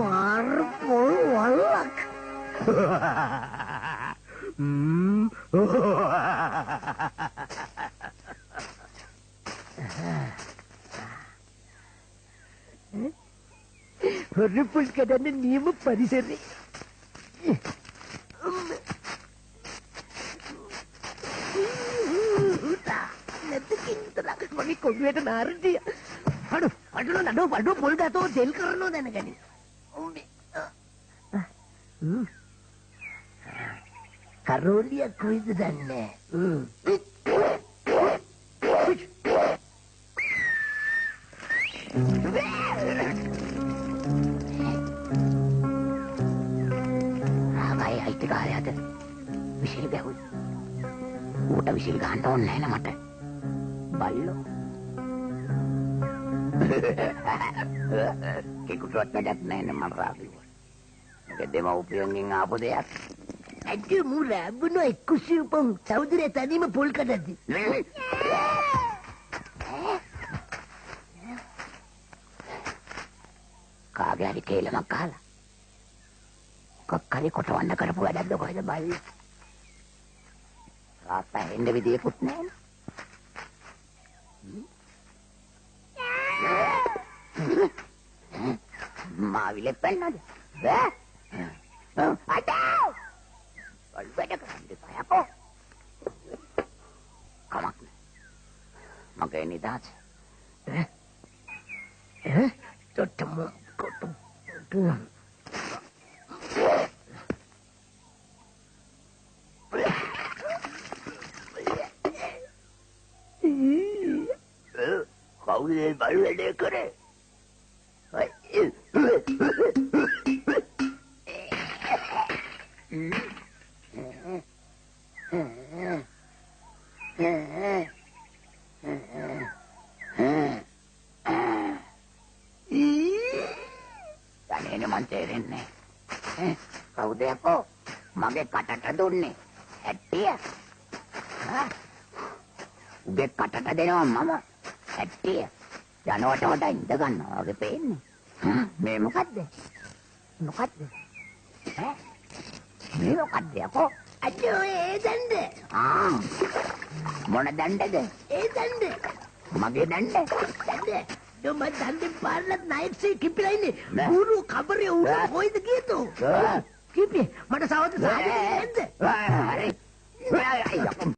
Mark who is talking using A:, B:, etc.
A: Marpol walak. Marpol kadang niam parisari. මගේ කොඩුවට නාරදිය. අඩු පොල් ගතෝ දෙල් කරනෝ දැනගනි. කරෝලිය කොයිද දන්නේ? ආයි හිත කාලයට විශ්ිල් ගැහුයි. ඌට විශ්ිල් ගන්න ඕනේ නැහැ නේ මට. බල්ලෝ කෙකුටවත් වැඩක් නැහැ නේ මම රාපිව. මේක දෙමව්පියන්ගෙන් ආපු දෙයක්. අද මුරා බුනෝ එක්කුසියුපම් සෞදරේ තනියම පොල් කඩද්දි. කාගේ හරි කේලමක් අහලා. කොක්කරි කොටවන්න කරපු වැඩක්ද කොහෙද බල්ලෝ. රාත්තා එන්න විදියකුත් නැහැ. මාවිලේ පෙන්නද? අතෝ! බල්බඩ කරන්නේ පයකෝ. කමක් නෑ. මගේ නිදාස. තොටම කොටු. කවුද බල්බඩ කරේ? Tadi manterin nih. Kau deh kok, mage kata duන්නේ. Hatiya. Udah kata denawa mama. Hatiya. යනවට වඩා ඉඳ ගන්නවා වගේ පේන්නේ. මේ මොකද්ද? මොකද්ද? මේ මොකද්ද යකෝ? අජෝ ඒ දණ්ඩ. මොන දණ්ඩද? ඒ දණ්ඩ. මගේ දණ්ඩ. දණ්ඩ. දොම දණ්ඩේ පාරලත් නායක්සේ කිපිලා ඉන්නේ. ගුරු කබරේ උඩ කොයිද ගියතෝ? කිපි මට සවද සාදේ නැද්ද? හරි.